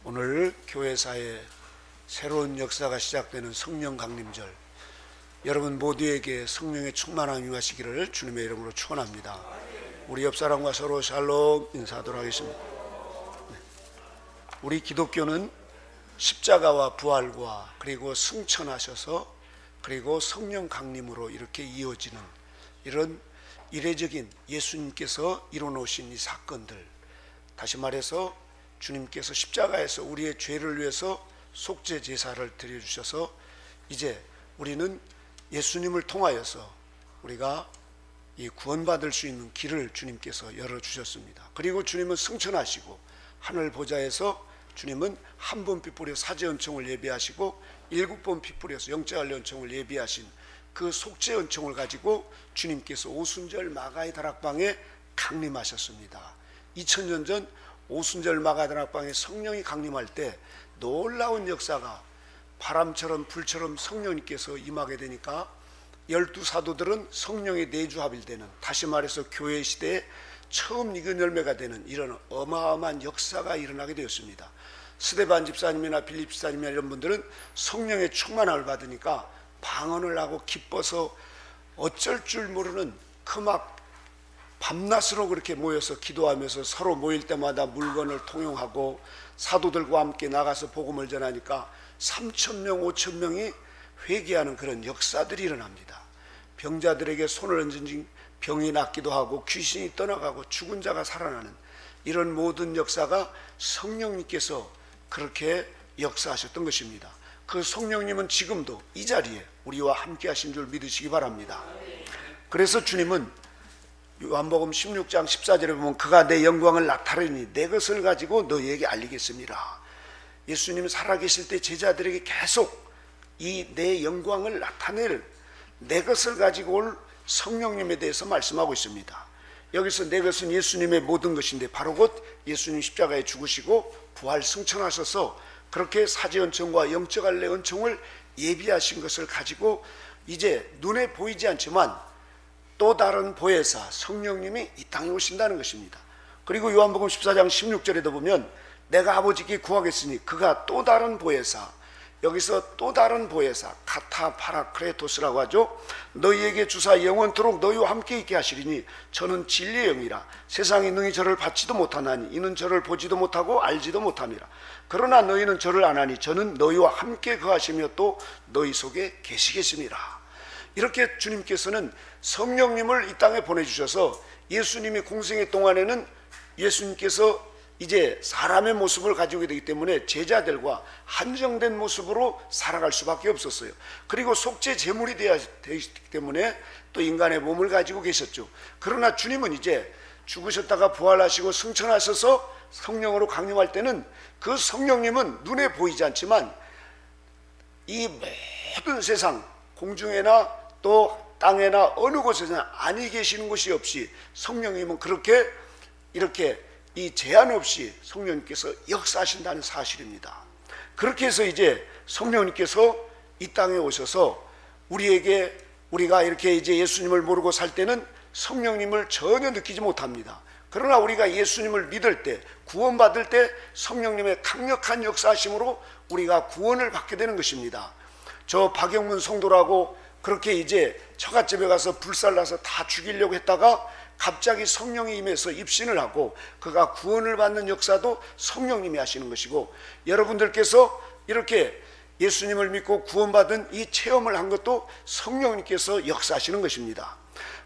오늘 교회사에 새로운 역사가 시작되는 성령 강림절, 여러분 모두에게 성령의 충만함이 임하시기를 주님의 이름으로 축원합니다. 우리 옆 사람과 서로 샬롬 인사하도록 하겠습니다. 우리 기독교는 십자가와 부활과 그리고 승천하셔서 그리고 성령 강림으로 이렇게 이어지는 이런 이례적인 예수님께서 이뤄놓으신 이 사건들, 다시 말해서 주님께서 십자가에서 우리의 죄를 위해서 속죄 제사를 드려주셔서 이제 우리는 예수님을 통하여서 우리가 이 구원받을 수 있는 길을 주님께서 열어주셨습니다. 그리고 주님은 승천하시고 하늘 보좌에서 주님은 한 번 핏불여 사제 은총을 예비하시고 7번 핏불여서 영적 은총을 예비하신 그 속죄 은총을 가지고 주님께서 오순절 마가의 다락방에 강림하셨습니다. 2000년 전 오순절 마가의 다락방에 성령이 강림할 때 놀라운 역사가 바람처럼 불처럼 성령님께서 임하게 되니까 12사도들은 성령의 내주합일되는, 다시 말해서 교회 시대에 처음 익은 열매가 되는 이런 어마어마한 역사가 일어나게 되었습니다. 스데반 집사님이나 빌립 집사님이나 이런 분들은 성령의 충만함을 받으니까 방언을 하고 기뻐서 어쩔 줄 모르는 막 밤낮으로 그렇게 모여서 기도하면서 서로 모일 때마다 물건을 통용하고 사도들과 함께 나가서 복음을 전하니까 3,000명 5,000명이 회개하는 그런 역사들이 일어납니다. 병자들에게 손을 얹은 병이 낫기도 하고 귀신이 떠나가고 죽은 자가 살아나는 이런 모든 역사가 성령님께서 그렇게 역사하셨던 것입니다. 그 성령님은 지금도 이 자리에 우리와 함께 하신 줄 믿으시기 바랍니다. 그래서 주님은 요한복음 16장 14절에 보면 그가 내 영광을 나타내니 내 것을 가지고 너희에게 알리겠습니다. 예수님이 살아계실 때 제자들에게 계속 이 내 영광을 나타낼 내 것을 가지고 올 성령님에 대해서 말씀하고 있습니다. 여기서 내 것은 예수님의 모든 것인데 바로 곧 예수님 십자가에 죽으시고 부활 승천하셔서 그렇게 사제 은총과 영적 할례 은총을 예비하신 것을 가지고 이제 눈에 보이지 않지만 또 다른 보혜사 성령님이 이 땅에 오신다는 것입니다. 그리고 요한복음 14장 16절에도 보면 내가 아버지께 구하겠으니 그가 또 다른 보혜사, 여기서 또 다른 보혜사 카타 파라크레토스라고 하죠. 너희에게 주사 영원토록 너희와 함께 있게 하시리니 저는 진리의 영이라 세상이 능히 저를 받지도 못하나니 이는 저를 보지도 못하고 알지도 못함이라. 그러나 너희는 저를 아나니 저는 너희와 함께 거하시며 또 너희 속에 계시겠습니다. 이렇게 주님께서는 성령님을 이 땅에 보내주셔서 예수님이 공생의 동안에는 예수님께서 이제 사람의 모습을 가지고 되기 때문에 제자들과 한정된 모습으로 살아갈 수밖에 없었어요. 그리고 속죄 제물이 되기 때문에 또 인간의 몸을 가지고 계셨죠. 그러나 주님은 이제 죽으셨다가 부활하시고 승천하셔서 성령으로 강림할 때는 그 성령님은 눈에 보이지 않지만 이 모든 세상 공중에나 또 땅에나 어느 곳에서나 아니 계시는 곳이 없이 성령님은 그렇게 이렇게 이 제한 없이 성령님께서 역사하신다는 사실입니다. 그렇게 해서 이제 성령님께서 이 땅에 오셔서 우리에게, 우리가 이렇게 이제 예수님을 모르고 살 때는 성령님을 전혀 느끼지 못합니다. 그러나 우리가 예수님을 믿을 때, 구원받을 때 성령님의 강력한 역사하심으로 우리가 구원을 받게 되는 것입니다. 저 박영문 성도라고 그렇게 이제 처갓집에 가서 불살라서 다 죽이려고 했다가 갑자기 성령이 임해서 입신을 하고 그가 구원을 받는 역사도 성령님이 하시는 것이고, 여러분들께서 이렇게 예수님을 믿고 구원받은 이 체험을 한 것도 성령님께서 역사하시는 것입니다.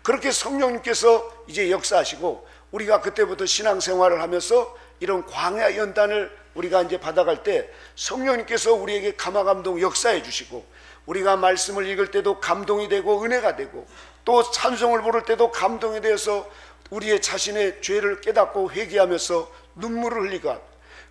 그렇게 성령님께서 이제 역사하시고 우리가 그때부터 신앙생활을 하면서 이런 광야 연단을 우리가 이제 받아갈 때 성령님께서 우리에게 감화감동 역사해 주시고, 우리가 말씀을 읽을 때도 감동이 되고 은혜가 되고 또 찬송을 부를 때도 감동이 되어서 우리의 자신의 죄를 깨닫고 회개하면서 눈물을 흘리고,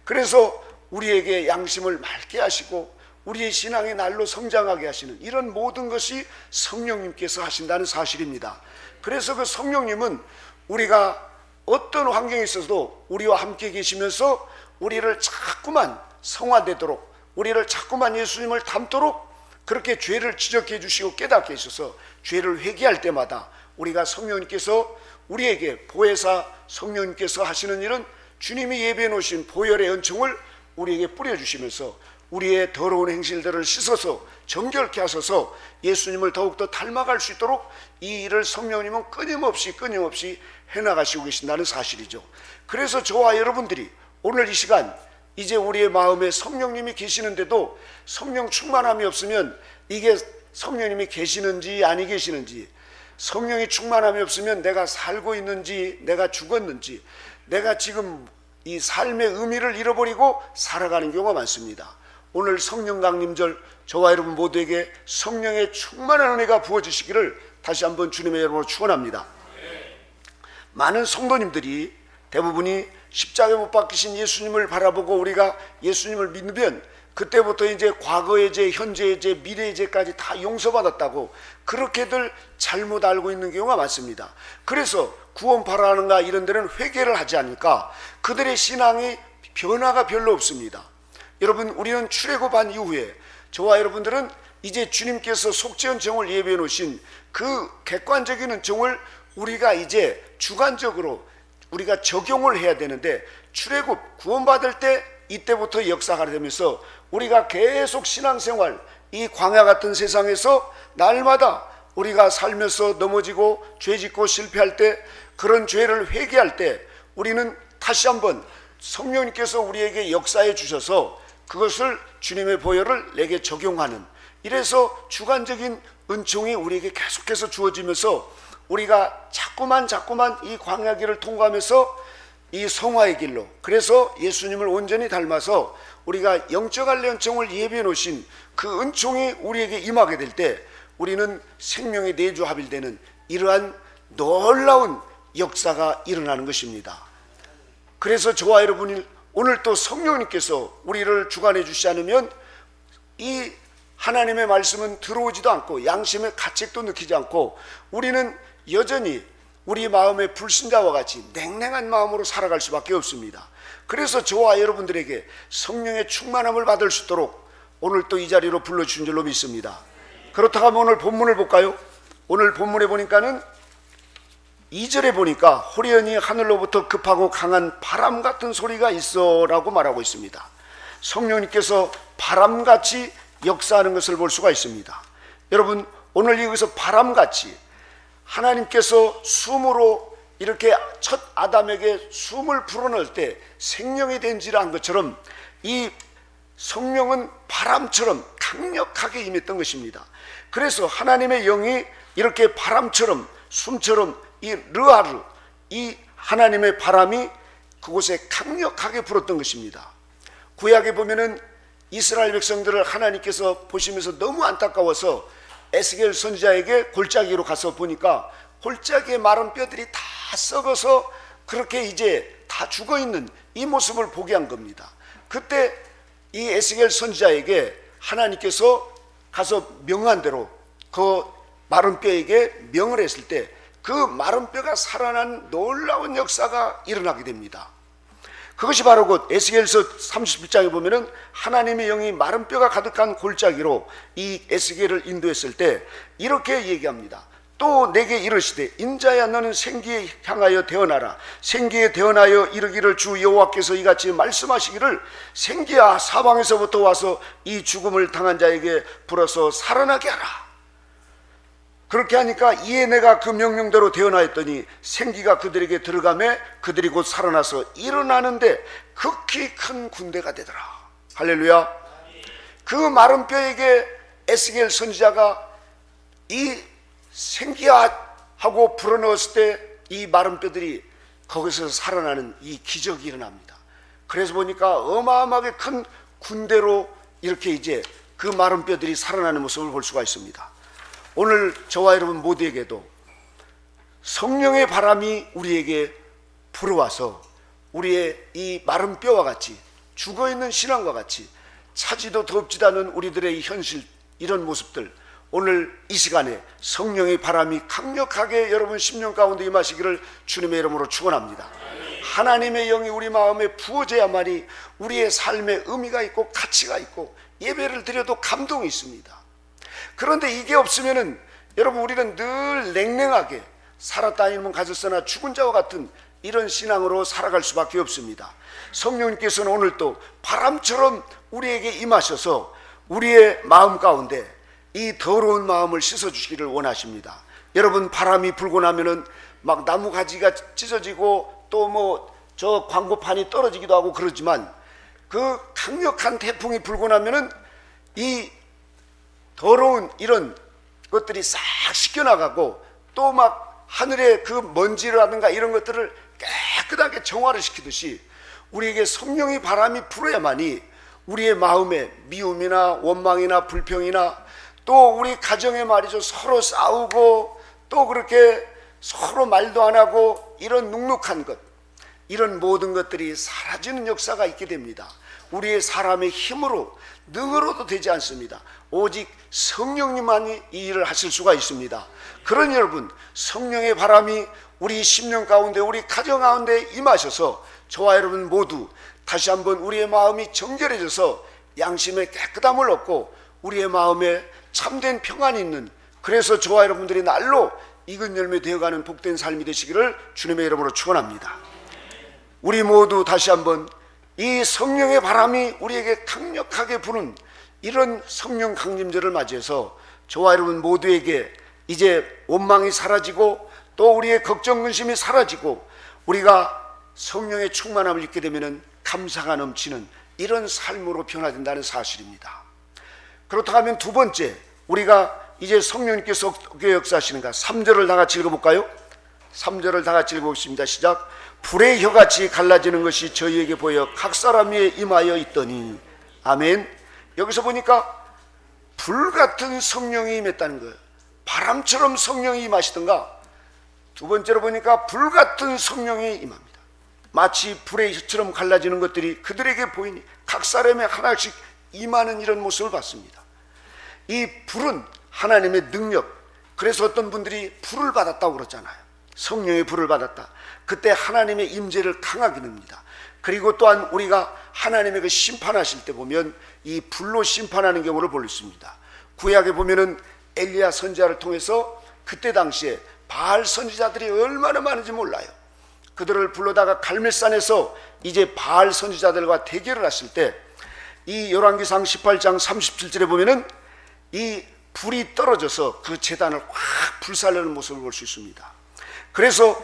그래서 우리에게 양심을 맑게 하시고 우리의 신앙의 날로 성장하게 하시는 이런 모든 것이 성령님께서 하신다는 사실입니다. 그래서 그 성령님은 우리가 어떤 환경에 있어도 우리와 함께 계시면서 우리를 자꾸만 성화되도록, 우리를 자꾸만 예수님을 닮도록 그렇게 죄를 지적해 주시고 깨닫게 해주셔서 죄를 회개할 때마다 우리가 성령님께서 우리에게 보혜사 성령님께서 하시는 일은 주님이 예비해 놓으신 보혈의 은총을 우리에게 뿌려주시면서 우리의 더러운 행실들을 씻어서 정결케 하소서 예수님을 더욱더 닮아갈 수 있도록 이 일을 성령님은 끊임없이 해나가시고 계신다는 사실이죠. 그래서 저와 여러분들이 오늘 이 시간 이제 우리의 마음에 성령님이 계시는데도 성령 충만함이 없으면 이게 성령님이 계시는지 아니 계시는지, 성령이 충만함이 없으면 내가 살고 있는지 내가 죽었는지, 내가 지금 이 삶의 의미를 잃어버리고 살아가는 경우가 많습니다. 오늘 성령 강림절 저와 여러분 모두에게 성령의 충만한 은혜가 부어지시기를 다시 한번 주님의 이름으로 축원합니다. 많은 성도님들이 대부분이 십자가에 못 박히신 예수님을 바라보고 우리가 예수님을 믿으면 그때부터 이제 과거의 죄, 현재의 죄, 미래의 죄까지 다 용서받았다고 그렇게들 잘못 알고 있는 경우가 많습니다. 그래서 구원 바라는가 이런 데는 회개를 하지 않으니까 그들의 신앙이 변화가 별로 없습니다. 여러분, 우리는 출애굽한 이후에 저와 여러분들은 이제 주님께서 속죄한 정을 예비해 놓으신 그 객관적인 은총을 우리가 이제 주관적으로 우리가 적용을 해야 되는데, 출애굽 구원받을 때 이때부터 역사가 되면서 우리가 계속 신앙생활 이 광야 같은 세상에서 날마다 우리가 살면서 넘어지고 죄짓고 실패할 때, 그런 죄를 회개할 때 우리는 다시 한번 성령님께서 우리에게 역사해 주셔서 그것을 주님의 보혈을 내게 적용하는, 이래서 주관적인 은총이 우리에게 계속해서 주어지면서 우리가 자꾸만 이 광야길을 통과하면서 이 성화의 길로, 그래서 예수님을 온전히 닮아서 우리가 영적 할례 은총을 예비해 놓으신 그 은총이 우리에게 임하게 될 때 우리는 생명의 내주합일되는 이러한 놀라운 역사가 일어나는 것입니다. 그래서 저와 여러분이 오늘 또 성령님께서 우리를 주관해 주시지 않으면 이 하나님의 말씀은 들어오지도 않고 양심의 가책도 느끼지 않고 우리는 여전히 우리 마음의 불신자와 같이 냉랭한 마음으로 살아갈 수밖에 없습니다. 그래서 저와 여러분들에게 성령의 충만함을 받을 수 있도록 오늘 또 이 자리로 불러주신 줄로 믿습니다. 그렇다고 하면 오늘 본문을 볼까요? 오늘 본문에 보니까는 2절에 보니까 호련히 하늘로부터 급하고 강한 바람 같은 소리가 있어 라고 말하고 있습니다. 성령님께서 바람같이 역사하는 것을 볼 수가 있습니다. 여러분, 오늘 여기서 바람같이 하나님께서 숨으로 이렇게 첫 아담에게 숨을 불어넣을 때 생명이 된지라 한 것처럼 이 성령은 바람처럼 강력하게 임했던 것입니다. 그래서 하나님의 영이 이렇게 바람처럼 숨처럼 이 르하르, 이 하나님의 바람이 그곳에 강력하게 불었던 것입니다. 구약에 보면은 이스라엘 백성들을 하나님께서 보시면서 너무 안타까워서 에스겔 선지자에게 골짜기로 가서 보니까 골짜기의 마른 뼈들이 다 썩어서 그렇게 이제 다 죽어있는 이 모습을 보게 한 겁니다. 그때 이 에스겔 선지자에게 하나님께서 가서 명한 대로 그 마른 뼈에게 명을 했을 때 그 마른 뼈가 살아난 놀라운 역사가 일어나게 됩니다. 그것이 바로 곧 에스겔서 31장에 보면은 하나님의 영이 마른 뼈가 가득한 골짜기로 이 에스겔을 인도했을 때 이렇게 얘기합니다. 또 내게 이르시되 인자야 너는 생기에 향하여 대언하라. 생기에 대언하여 이르기를 주 여호와께서 이같이 말씀하시기를 생기야 사방에서부터 와서 이 죽음을 당한 자에게 불어서 살아나게 하라. 그렇게 하니까 이에 내가 그 명령대로 대언하였더니 생기가 그들에게 들어가매 그들이 곧 살아나서 일어나는데 극히 큰 군대가 되더라. 할렐루야. 그 마른 뼈에게 에스겔 선지자가 이 생기야 하고 불어넣었을 때 이 마른 뼈들이 거기서 살아나는 이 기적이 일어납니다. 그래서 보니까 어마어마하게 큰 군대로 이렇게 이제 그 마른 뼈들이 살아나는 모습을 볼 수가 있습니다. 오늘 저와 여러분 모두에게도 성령의 바람이 우리에게 불어와서 우리의 이 마른 뼈와 같이 죽어있는 신앙과 같이 차지도 덥지도 않은 우리들의 현실, 이런 모습들 오늘 이 시간에 성령의 바람이 강력하게 여러분 심령 가운데 임하시기를 주님의 이름으로 축원합니다. 하나님의 영이 우리 마음에 부어져야만이 우리의 삶에 의미가 있고 가치가 있고 예배를 드려도 감동이 있습니다. 그런데 이게 없으면은 여러분 우리는 늘 냉랭하게 살았다 아니면 가졌으나 죽은 자와 같은 이런 신앙으로 살아갈 수밖에 없습니다. 성령님께서는 오늘도 바람처럼 우리에게 임하셔서 우리의 마음 가운데 이 더러운 마음을 씻어주시기를 원하십니다. 여러분, 바람이 불고 나면은 막 나무 가지가 찢어지고 또 뭐 저 광고판이 떨어지기도 하고 그러지만, 그 강력한 태풍이 불고 나면은 이 더러운 이런 것들이 싹 씻겨나가고 또 막 하늘의 그 먼지라든가 이런 것들을 깨끗하게 정화를 시키듯이 우리에게 성령의 바람이 불어야만이 우리의 마음에 미움이나 원망이나 불평이나 또 우리 가정에 말이죠, 서로 싸우고 또 그렇게 서로 말도 안 하고 이런 눅눅한 것, 이런 모든 것들이 사라지는 역사가 있게 됩니다. 우리의 사람의 힘으로 능으로도 되지 않습니다. 오직 성령님만이 이 일을 하실 수가 있습니다. 그러니 여러분, 성령의 바람이 우리 심령 가운데, 우리 가정 가운데 임하셔서 저와 여러분 모두 다시 한번 우리의 마음이 정결해져서 양심의 깨끗함을 얻고 우리의 마음에 참된 평안이 있는, 그래서 저와 여러분들이 날로 익은 열매 되어가는 복된 삶이 되시기를 주님의 이름으로 축원합니다. 우리 모두 다시 한번 이 성령의 바람이 우리에게 강력하게 부는 이런 성령 강림절을 맞이해서 저와 여러분 모두에게 이제 원망이 사라지고 또 우리의 걱정 근심이 사라지고 우리가 성령의 충만함을 입게 되면 감사가 넘치는 이런 삶으로 변화된다는 사실입니다. 그렇다고 하면 두 번째, 우리가 이제 성령님께서 어떻게 역사하시는가, 3절을 다 같이 읽어볼까요? 3절을 다 같이 읽어보겠습니다. 시작. 불의 혀같이 갈라지는 것이 저희에게 보여 각 사람 위에 임하여 있더니. 아멘. 여기서 보니까 불같은 성령이 임했다는 거예요. 바람처럼 성령이 임하시던가, 두 번째로 보니까 불같은 성령이 임합니다. 마치 불의 혀처럼 갈라지는 것들이 그들에게 보이니 각 사람에 하나씩 임하는 이런 모습을 봤습니다. 이 불은 하나님의 능력, 그래서 어떤 분들이 불을 받았다고 그러잖아요. 성령의 불을 받았다. 그때 하나님의 임재를 강하게 냅니다. 그리고 또한 우리가 하나님의 그 심판하실 때 보면 이 불로 심판하는 경우를 볼 수 있습니다. 구약에 보면은 엘리야 선지자를 통해서 그때 당시에 바알 선지자들이 얼마나 많은지 몰라요. 그들을 불러다가 갈멜산에서 이제 바알 선지자들과 대결을 하실 때 이 열왕기상 18장 37절에 보면은 이 불이 떨어져서 그 제단을 확 불살르는 모습을 볼 수 있습니다. 그래서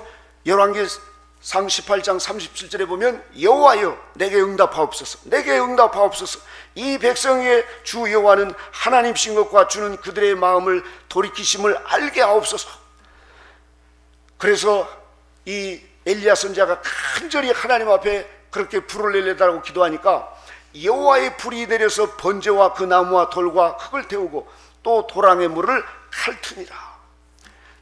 열왕기상 18장 37절에 보면 여호와여 내게 응답하옵소서, 내게 응답하옵소서, 이 백성의 주 여호와는 하나님신 것과 주는 그들의 마음을 돌이키심을 알게 하옵소서. 그래서 이 엘리야 선지자가 간절히 하나님 앞에 그렇게 불을 내려달라고 기도하니까 여호와의 불이 내려서 번제와 그 나무와 돌과 흙을 태우고 또 도랑의 물을 칼트니라.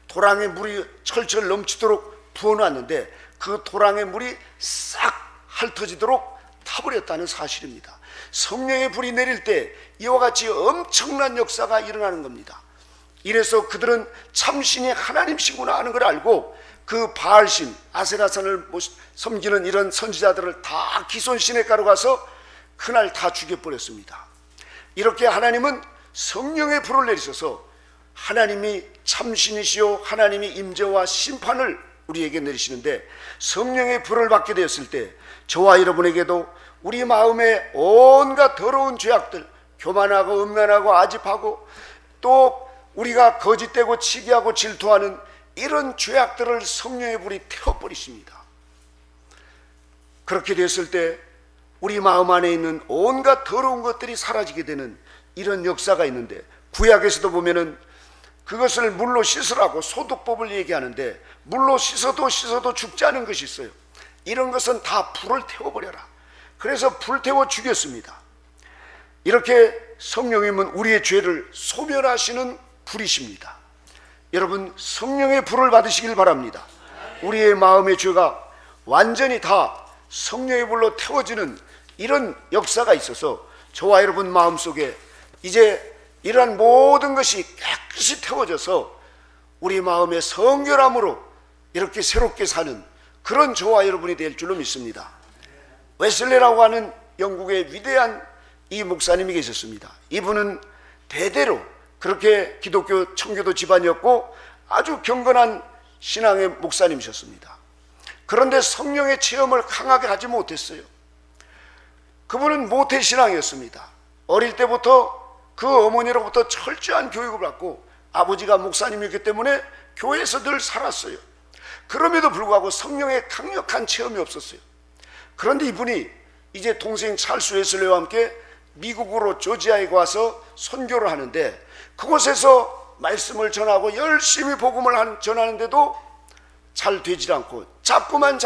도랑의 물이 철철 넘치도록 부어놨는데 그 도랑의 물이 싹 핥어지도록 타버렸다는 사실입니다. 성령의 불이 내릴 때 이와 같이 엄청난 역사가 일어나는 겁니다. 이래서 그들은 참신이 하나님이시구나 하는 걸 알고 그 바알신 아세라산을 섬기는 이런 선지자들을 다 기손 시냇가로 가서 그날 다 죽여버렸습니다. 이렇게 하나님은 성령의 불을 내리셔서 하나님이 참신이시오 하나님이 임재와 심판을 우리에게 내리시는데, 성령의 불을 받게 되었을 때 저와 여러분에게도 우리 마음에 온갖 더러운 죄악들, 교만하고 음란하고 아집하고 또 우리가 거짓되고 치기하고 질투하는 이런 죄악들을 성령의 불이 태워버리십니다. 그렇게 됐을 때 우리 마음 안에 있는 온갖 더러운 것들이 사라지게 되는 이런 역사가 있는데, 구약에서도 보면은 그것을 물로 씻으라고 소독법을 얘기하는데 물로 씻어도 죽지 않은 것이 있어요. 이런 것은 다 불을 태워버려라. 그래서 불태워 죽였습니다. 이렇게 성령님은 우리의 죄를 소멸하시는 불이십니다. 여러분, 성령의 불을 받으시길 바랍니다. 우리의 마음의 죄가 완전히 다 성령의 불로 태워지는 이런 역사가 있어서 저와 여러분 마음속에 이제 이러한 모든 것이 깨끗이 태워져서 우리 마음의 성결함으로 이렇게 새롭게 사는 그런 저와 여러분이 될 줄로 믿습니다. 웨슬레라고 하는 영국의 위대한 이 목사님이 계셨습니다. 이분은 대대로 그렇게 기독교 청교도 집안이었고 아주 경건한 신앙의 목사님이셨습니다. 그런데 성령의 체험을 강하게 하지 못했어요. 그분은 모태신앙이었습니다. 어릴 때부터 그 어머니로부터 철저한 교육을 받고 아버지가 목사님이었기 때문에 교회에서 늘 살았어요. 그럼에도 불구하고 성령의 강력한 체험이 없었어요. 그런데 이분이 이제 동생 찰스 웨슬리와 함께 미국으로 조지아에 와서 선교를 하는데, 그곳에서 말씀을 전하고 열심히 복음을 전하는데도 잘 되질 않고 자꾸만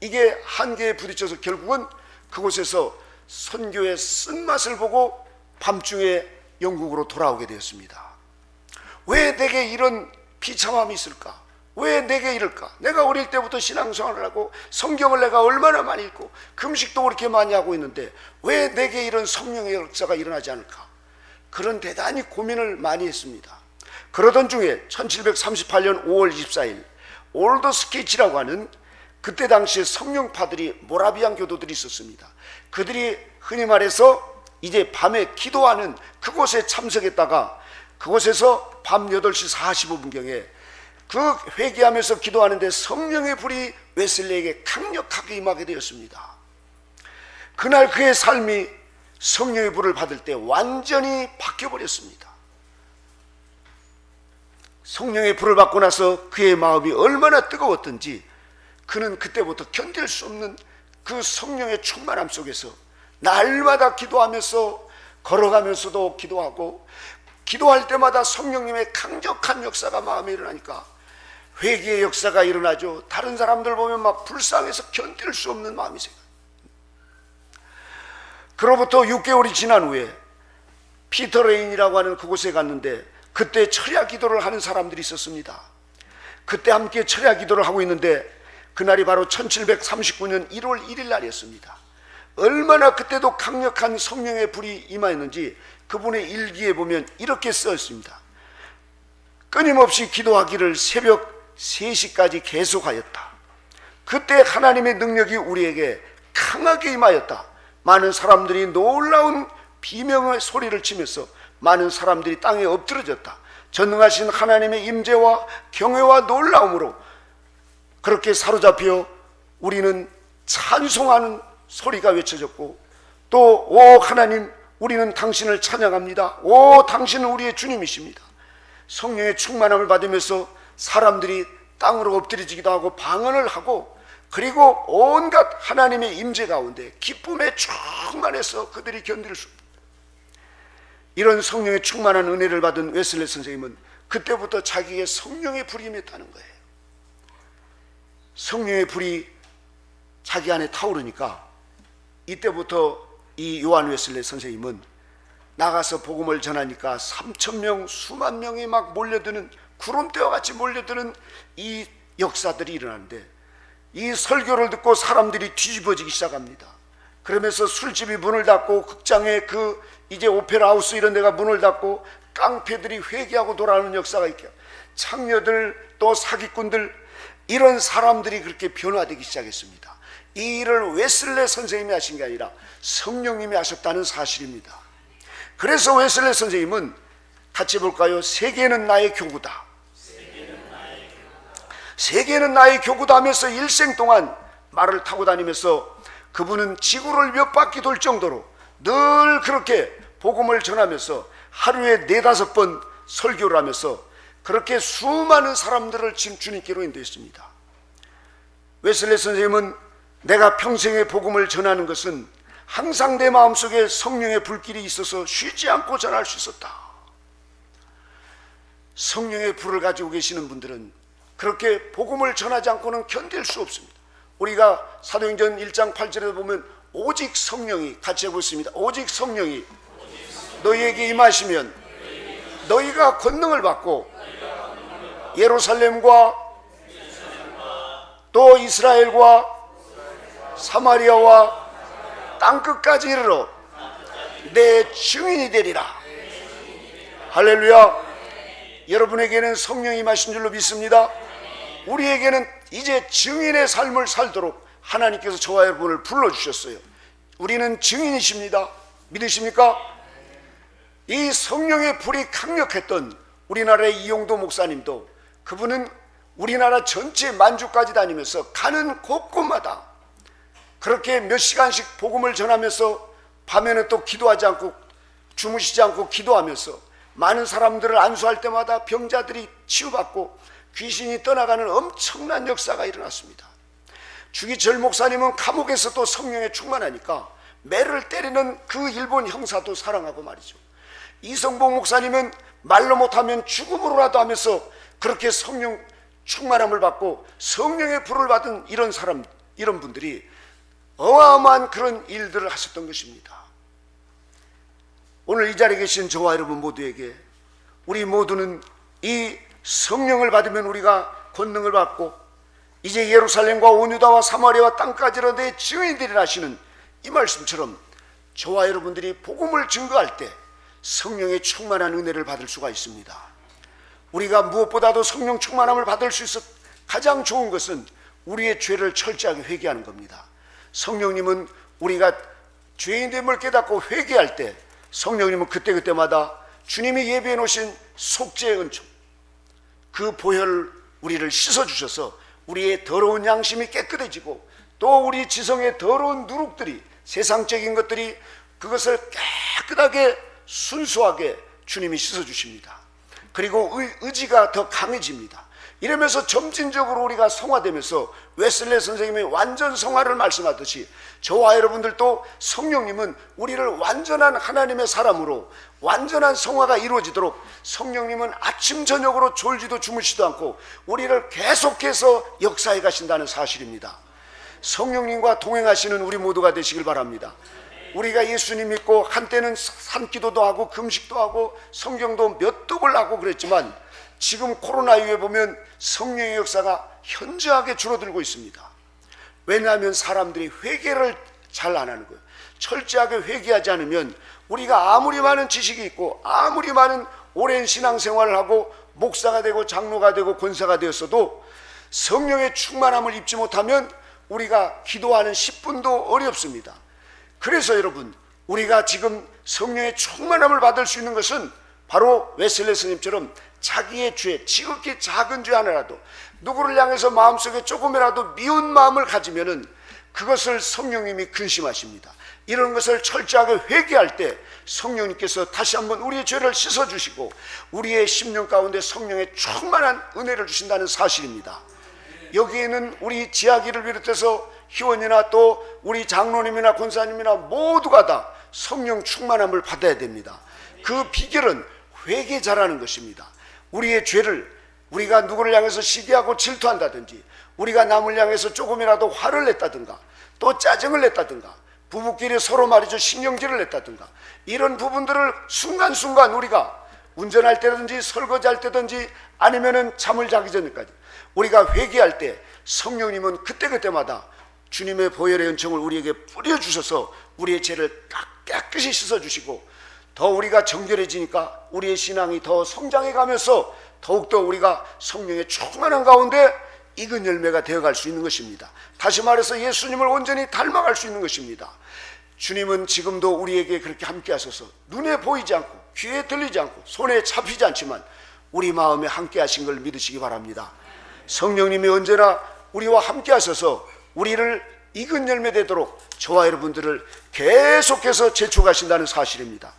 이게 한계에 부딪혀서 결국은 그곳에서 선교의 쓴맛을 보고 밤중에 영국으로 돌아오게 되었습니다. 왜 내게 이런 비참함이 있을까? 왜 내게 이럴까? 내가 어릴 때부터 신앙생활을 하고 성경을 내가 얼마나 많이 읽고 금식도 그렇게 많이 하고 있는데 왜 내게 이런 성령의 역사가 일어나지 않을까? 그런 대단히 고민을 많이 했습니다. 그러던 중에 1738년 5월 24일 올더 스케치라고 하는 그때 당시에 성령파들이 모라비안 교도들이 있었습니다. 그들이 흔히 말해서 이제 밤에 기도하는 그곳에 참석했다가 그곳에서 밤 8시 45분경에 그 회개하면서 기도하는데 성령의 불이 웨슬리에게 강력하게 임하게 되었습니다. 그날 그의 삶이 성령의 불을 받을 때 완전히 바뀌어버렸습니다. 성령의 불을 받고 나서 그의 마음이 얼마나 뜨거웠던지 그는 그때부터 견딜 수 없는 그 성령의 충만함 속에서 날마다 기도하면서 걸어가면서도 기도하고 기도할 때마다 성령님의 강력한 역사가 마음에 일어나니까 회개의 역사가 일어나죠. 다른 사람들 보면 막 불쌍해서 견딜 수 없는 마음이 생겨요. 그로부터 6개월이 지난 후에 피터 레인이라고 하는 그곳에 갔는데 그때 철야 기도를 하는 사람들이 있었습니다. 그때 함께 철야 기도를 하고 있는데 그날이 바로 1739년 1월 1일 날이었습니다. 얼마나 그때도 강력한 성령의 불이 임하였는지 그분의 일기에 보면 이렇게 써 있습니다. 끊임없이 기도하기를 새벽 3시까지 계속하였다. 그때 하나님의 능력이 우리에게 강하게 임하였다. 많은 사람들이 놀라운 비명의 소리를 치면서 많은 사람들이 땅에 엎드러졌다. 전능하신 하나님의 임재와 경외와 놀라움으로 그렇게 사로잡혀 우리는 찬송하는 소리가 외쳐졌고 또 오 하나님 우리는 당신을 찬양합니다. 오 당신은 우리의 주님이십니다. 성령의 충만함을 받으면서 사람들이 땅으로 엎드려지기도 하고 방언을 하고 그리고 온갖 하나님의 임재 가운데 기쁨에 충만해서 그들이 견딜 수 없다. 이런 성령의 충만한 은혜를 받은 웨슬리 선생님은 그때부터 자기의 성령의 불이 임했다는 거예요. 성령의 불이 자기 안에 타오르니까 이때부터 이 요한 웨슬리 선생님은 나가서 복음을 전하니까 3,000명 수만 명이 막 몰려드는 구름대와 같이 몰려드는 이 역사들이 일어나는데 이 설교를 듣고 사람들이 뒤집어지기 시작합니다. 그러면서 술집이 문을 닫고 극장에 그 이제 오페라 하우스 이런 데가 문을 닫고 깡패들이 회개하고 돌아오는 역사가 있고 창녀들 또 사기꾼들 이런 사람들이 그렇게 변화되기 시작했습니다. 이 일을 웨슬리 선생님이 하신 게 아니라 성령님이 하셨다는 사실입니다. 그래서 웨슬리 선생님은 같이 볼까요? 세계는 나의 교구다. 세계는 나의 교구다 하면서 일생 동안 말을 타고 다니면서 그분은 지구를 몇 바퀴 돌 정도로 늘 그렇게 복음을 전하면서 하루에 4-5번 설교를 하면서 그렇게 수많은 사람들을 지금 주님께로 인도했습니다. 웨슬리 선생님은 내가 평생에 복음을 전하는 것은 항상 내 마음속에 성령의 불길이 있어서 쉬지 않고 전할 수 있었다. 성령의 불을 가지고 계시는 분들은 그렇게 복음을 전하지 않고는 견딜 수 없습니다. 우리가 사도행전 1장 8절에 보면 오직 성령이 같이 해보겠습니다. 오직 성령이 너희에게 임하시면 너희가 권능을 받고 예루살렘과 또 이스라엘과 사마리아와 땅끝까지 이르러 내 증인이 되리라. 할렐루야. 여러분에게는 성령이 임하신 줄로 믿습니다. 우리에게는 이제 증인의 삶을 살도록 하나님께서 저와 여러분을 불러주셨어요. 우리는 증인이십니다. 믿으십니까? 이 성령의 불이 강력했던 우리나라의 이용도 목사님도 그분은 우리나라 전체 만주까지 다니면서 가는 곳곳마다 그렇게 몇 시간씩 복음을 전하면서 밤에는 또 기도하지 않고 주무시지 않고 기도하면서 많은 사람들을 안수할 때마다 병자들이 치유받고 귀신이 떠나가는 엄청난 역사가 일어났습니다. 주기철 목사님은 감옥에서 또 성령에 충만하니까 매를 때리는 그 일본 형사도 사랑하고 말이죠. 이성복 목사님은 말로 못하면 죽음으로라도 하면서 그렇게 성령 충만함을 받고 성령의 불을 받은 이런 사람, 이런 분들이 어마어마한 그런 일들을 하셨던 것입니다. 오늘 이 자리에 계신 저와 여러분 모두에게 우리 모두는 이 성령을 받으면 우리가 권능을 받고 이제 예루살렘과 온 유다와 사마리아와 땅까지로 내 증인들이라 하시는 이 말씀처럼 저와 여러분들이 복음을 증거할 때 성령의 충만한 은혜를 받을 수가 있습니다. 우리가 무엇보다도 성령 충만함을 받을 수 있어 가장 좋은 것은 우리의 죄를 철저하게 회개하는 겁니다. 성령님은 우리가 죄인됨을 깨닫고 회개할 때 성령님은 그때그때마다 주님이 예비해 놓으신 속죄의 은총, 그 보혈 우리를 씻어주셔서 우리의 더러운 양심이 깨끗해지고 또 우리 지성의 더러운 누룩들이 세상적인 것들이 그것을 깨끗하게 순수하게 주님이 씻어주십니다. 그리고 의지가 더 강해집니다. 이러면서 점진적으로 우리가 성화되면서 웨슬레 선생님이 완전 성화를 말씀하듯이 저와 여러분들도 성령님은 우리를 완전한 하나님의 사람으로 완전한 성화가 이루어지도록 성령님은 아침 저녁으로 졸지도 주무시지도 않고 우리를 계속해서 역사해 가신다는 사실입니다. 성령님과 동행하시는 우리 모두가 되시길 바랍니다. 우리가 예수님 믿고 한때는 산기도도 하고 금식도 하고 성경도 몇 독을 하고 그랬지만 지금 코로나 이후에 보면 성령의 역사가 현저하게 줄어들고 있습니다. 왜냐하면 사람들이 회개를 잘 안 하는 거예요. 철저하게 회개하지 않으면 우리가 아무리 많은 지식이 있고 아무리 많은 오랜 신앙생활을 하고 목사가 되고 장로가 되고 권사가 되었어도 성령의 충만함을 입지 못하면 우리가 기도하는 10분도 어렵습니다. 그래서 여러분 우리가 지금 성령의 충만함을 받을 수 있는 것은 바로 웨슬레 스님처럼 자기의 죄, 지극히 작은 죄 하나라도 누구를 향해서 마음속에 조금이라도 미운 마음을 가지면은 그것을 성령님이 근심하십니다. 이런 것을 철저하게 회개할 때 성령님께서 다시 한번 우리의 죄를 씻어주시고 우리의 심령 가운데 성령의 충만한 은혜를 주신다는 사실입니다. 여기에는 우리 지아기를 비롯해서 희원이나 또 우리 장로님이나 권사님이나 모두가 다 성령 충만함을 받아야 됩니다. 그 비결은 회개 잘하는 것입니다. 우리의 죄를 우리가 누구를 향해서 시기하고 질투한다든지 우리가 남을 향해서 조금이라도 화를 냈다든가 또 짜증을 냈다든가 부부끼리 서로 말이죠 신경질을 냈다든가 이런 부분들을 순간순간 우리가 운전할 때든지 설거지할 때든지 아니면은 잠을 자기 전까지 우리가 회개할 때 성령님은 그때그때마다 주님의 보혈의 은총을 우리에게 뿌려주셔서 우리의 죄를 깨끗이 씻어주시고 더 우리가 정결해지니까 우리의 신앙이 더 성장해 가면서 더욱더 우리가 성령의 충만한 가운데 익은 열매가 되어갈 수 있는 것입니다. 다시 말해서 예수님을 온전히 닮아갈 수 있는 것입니다. 주님은 지금도 우리에게 그렇게 함께 하셔서 눈에 보이지 않고 귀에 들리지 않고 손에 잡히지 않지만 우리 마음에 함께 하신 걸 믿으시기 바랍니다. 성령님이 언제나 우리와 함께 하셔서 우리를 익은 열매 되도록 저와 여러분들을 계속해서 제축하신다는 사실입니다.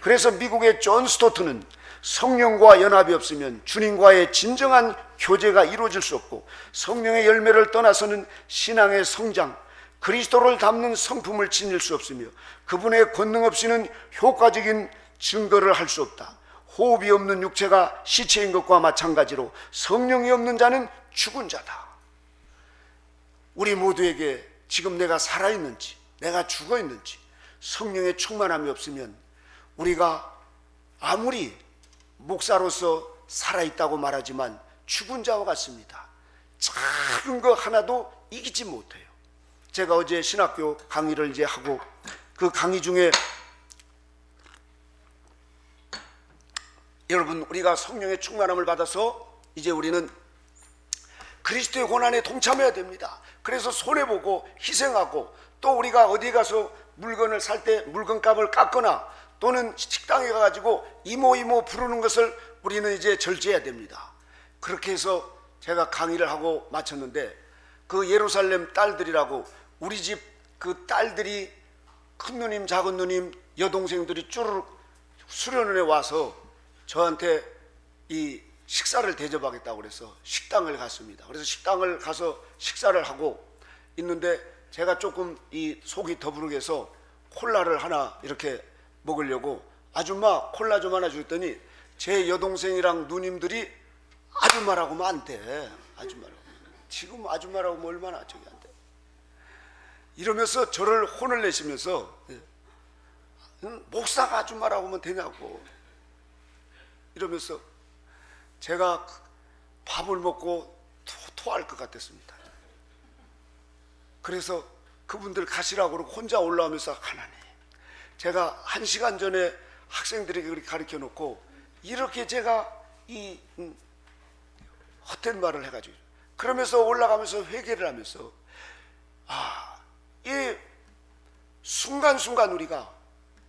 그래서 미국의 존 스토트는 성령과 연합이 없으면 주님과의 진정한 교제가 이루어질 수 없고 성령의 열매를 떠나서는 신앙의 성장, 그리스도를 담는 성품을 지닐 수 없으며 그분의 권능 없이는 효과적인 증거를 할 수 없다. 호흡이 없는 육체가 시체인 것과 마찬가지로 성령이 없는 자는 죽은 자다. 우리 모두에게 지금 내가 살아있는지 내가 죽어있는지 성령의 충만함이 없으면 우리가 아무리 목사로서 살아있다고 말하지만 죽은 자와 같습니다. 작은 거 하나도 이기지 못해요. 제가 어제 신학교 강의를 이제 하고 그 강의 중에 여러분 우리가 성령의 충만함을 받아서 이제 우리는 그리스도의 고난에 동참해야 됩니다. 그래서 손해보고 희생하고 또 우리가 어디 가서 물건을 살 때 물건값을 깎거나 또는 식당에 가가지고 이모 부르는 것을 우리는 이제 절제해야 됩니다. 그렇게 해서 제가 강의를 하고 마쳤는데 그 예루살렘 딸들이라고 우리 집 그 딸들이 큰 누님 작은 누님 여동생들이 쭈르륵 수련원에 와서 저한테 이 식사를 대접하겠다고 그래서 식당을 갔습니다. 그래서 식당을 가서 식사를 하고 있는데 제가 조금 이 속이 더부룩해서 콜라를 하나 이렇게 먹으려고 아줌마 콜라 좀 하나 줬더니 제 여동생이랑 누님들이 아줌마라고 하면 안 돼. 아줌마라고. 지금 아줌마라고 하면 얼마나 저기 안 돼. 이러면서 저를 혼을 내시면서 목사가 아줌마라고 하면 되냐고 이러면서 제가 밥을 먹고 토할 것 같았습니다. 그래서 그분들 가시라고 그러고 혼자 올라오면서 하나님, 제가 1시간 전에 학생들에게 그렇게 가르쳐 놓고 이렇게 제가 이 헛된 말을 해가지고 그러면서 올라가면서 회개를 하면서 이 순간순간 우리가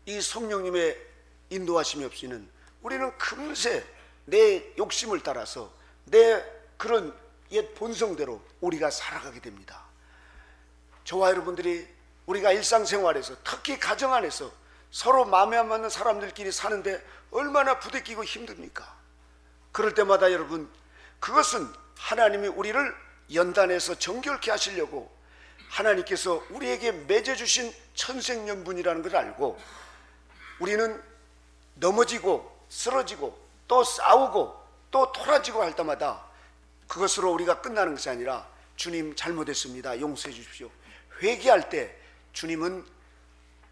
이 성령님의 인도하심이 없이는 우리는 금세 내 욕심을 따라서 내 그런 옛 본성대로 우리가 살아가게 됩니다. 저와 여러분들이 우리가 일상생활에서 특히 가정 안에서 서로 마음에 안 맞는 사람들끼리 사는데 얼마나 부대끼고 힘듭니까? 그럴 때마다 여러분, 그것은 하나님이 우리를 연단해서 정결케 하시려고 하나님께서 우리에게 맺어주신 천생연분이라는 걸 알고 우리는 넘어지고 쓰러지고 또 싸우고 또 토라지고 할 때마다 그것으로 우리가 끝나는 것이 아니라 주님 잘못했습니다, 용서해 주십시오. 회개할 때 주님은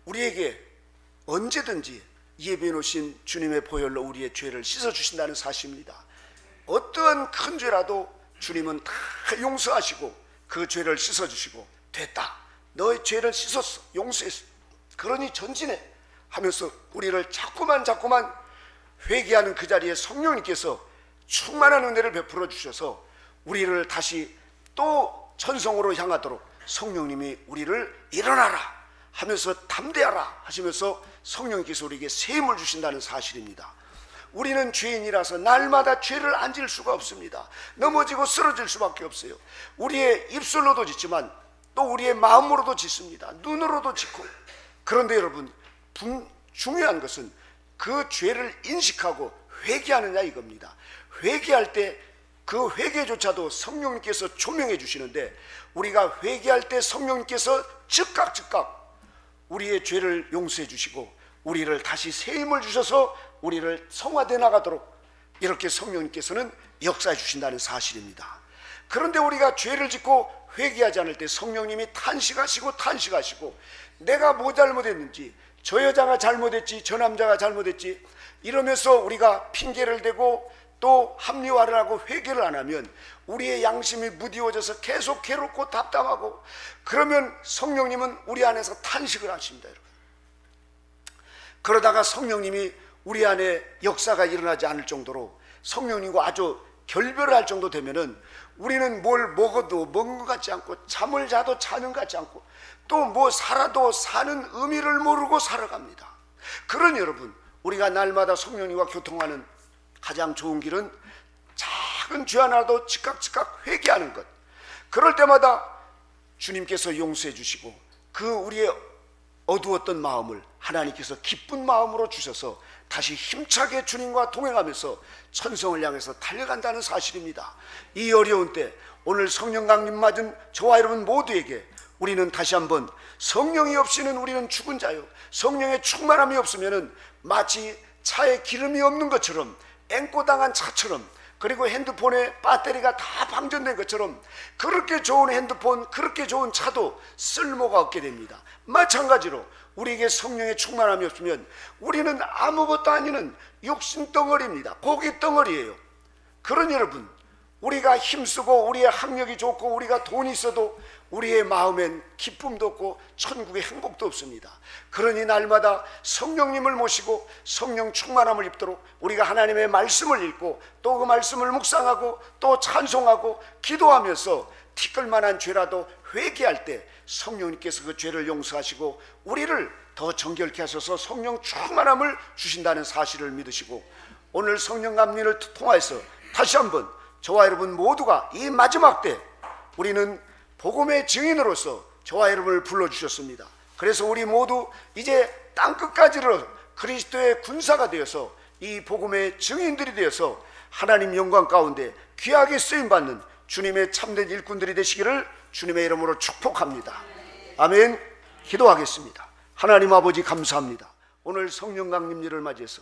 우리에게 언제든지 예비해 놓으신 주님의 보혈로 우리의 죄를 씻어주신다는 사실입니다. 어떠한 큰 죄라도 주님은 다 용서하시고 그 죄를 씻어주시고 됐다, 너의 죄를 씻었어, 용서했어, 그러니 전진해 하면서 우리를 자꾸만 회개하는 그 자리에 성령님께서 충만한 은혜를 베풀어 주셔서 우리를 다시 또 천성으로 향하도록 성령님이 우리를 일어나라 하면서 담대하라 하시면서 성령님께서 우리에게 세임을 주신다는 사실입니다. 우리는 죄인이라서 날마다 죄를 안 지을 수가 없습니다. 넘어지고 쓰러질 수밖에 없어요. 우리의 입술로도 짓지만 또 우리의 마음으로도 짓습니다. 눈으로도 짓고. 그런데 여러분, 중요한 것은 그 죄를 인식하고 회개하느냐 이겁니다. 회개할 때 그 회개조차도 성령님께서 조명해 주시는데 우리가 회개할 때 성령님께서 즉각 우리의 죄를 용서해 주시고 우리를 다시 새 힘을 주셔서 우리를 성화되어 나가도록 이렇게 성령님께서는 역사해 주신다는 사실입니다. 그런데 우리가 죄를 짓고 회개하지 않을 때 성령님이 탄식하시고 내가 뭐 잘못했는지, 저 여자가 잘못했지, 저 남자가 잘못했지 이러면서 우리가 핑계를 대고 또 합리화를 하고 회개를 안 하면 우리의 양심이 무디워져서 계속 괴롭고 답답하고 그러면 성령님은 우리 안에서 탄식을 하십니다. 여러분, 그러다가 성령님이 우리 안에 역사가 일어나지 않을 정도로 성령님과 아주 결별을 할 정도 되면은 우리는 뭘 먹어도 먹는 것 같지 않고 잠을 자도 자는 것 같지 않고 또 뭐 살아도 사는 의미를 모르고 살아갑니다. 그러니 여러분, 우리가 날마다 성령님과 교통하는 가장 좋은 길은 작은 죄 하나도 즉각 회개하는 것. 그럴 때마다 주님께서 용서해 주시고 그 우리의 어두웠던 마음을 하나님께서 기쁜 마음으로 주셔서 다시 힘차게 주님과 동행하면서 천성을 향해서 달려간다는 사실입니다. 이 어려운 때 오늘 성령 강림 맞은 저와 여러분 모두에게 우리는 다시 한번 성령이 없이는 우리는 죽은 자요, 성령의 충만함이 없으면 마치 차에 기름이 없는 것처럼, 앵꼬당한 차처럼, 그리고 핸드폰에 배터리가 다 방전된 것처럼 그렇게 좋은 핸드폰, 그렇게 좋은 차도 쓸모가 없게 됩니다. 마찬가지로 우리에게 성령의 충만함이 없으면 우리는 아무것도 아니는 욕심덩어리입니다. 고깃덩어리예요. 그러니 여러분, 우리가 힘쓰고 우리의 학력이 좋고 우리가 돈이 있어도 우리의 마음엔 기쁨도 없고 천국의 행복도 없습니다. 그러니 날마다 성령님을 모시고 성령 충만함을 입도록 우리가 하나님의 말씀을 읽고 또 그 말씀을 묵상하고 또 찬송하고 기도하면서 티끌만한 죄라도 회개할 때 성령님께서 그 죄를 용서하시고 우리를 더 정결케 하셔서 성령 충만함을 주신다는 사실을 믿으시고 오늘 성령 감리를 통해서 다시 한번 저와 여러분 모두가 이 마지막 때 우리는 복음의 증인으로서 저와 여러분을 불러주셨습니다. 그래서 우리 모두 이제 땅끝까지로 그리스도의 군사가 되어서 이 복음의 증인들이 되어서 하나님 영광 가운데 귀하게 쓰임받는 주님의 참된 일꾼들이 되시기를 주님의 이름으로 축복합니다. 아멘. 기도하겠습니다. 하나님 아버지 감사합니다. 오늘 성령 강림일을 맞이해서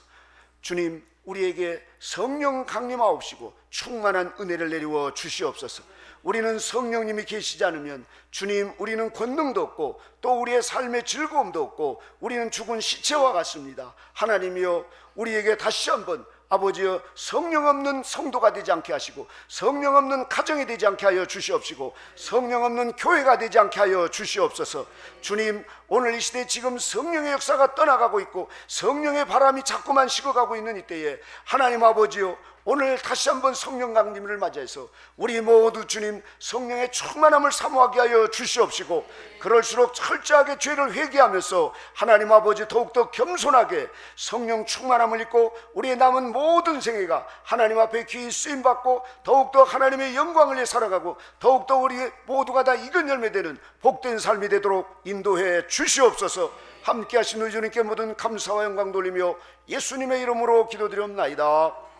주님 우리에게 성령 강림하옵시고 충만한 은혜를 내리워 주시옵소서. 우리는 성령님이 계시지 않으면 주님 우리는 권능도 없고 또 우리의 삶의 즐거움도 없고 우리는 죽은 시체와 같습니다. 하나님이여 우리에게 다시 한번 아버지여 성령 없는 성도가 되지 않게 하시고 성령 없는 가정이 되지 않게 하여 주시옵시고 성령 없는 교회가 되지 않게 하여 주시옵소서. 주님 오늘 이 시대 지금 성령의 역사가 떠나가고 있고 성령의 바람이 자꾸만 식어가고 있는 이때에 하나님 아버지여 오늘 다시 한번 성령 강림을 맞이해서 우리 모두 주님 성령의 충만함을 사모하게 하여 주시옵시고 그럴수록 철저하게 죄를 회개하면서 하나님 아버지 더욱더 겸손하게 성령 충만함을 입고 우리의 남은 모든 생애가 하나님 앞에 귀히 쓰임받고 더욱더 하나님의 영광을 위해 살아가고 더욱더 우리 모두가 다 익은 열매 되는 복된 삶이 되도록 인도해 주시옵소서. 함께 하신 우리 주님께 모든 감사와 영광 돌리며 예수님의 이름으로 기도드리옵나이다.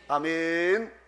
아멘.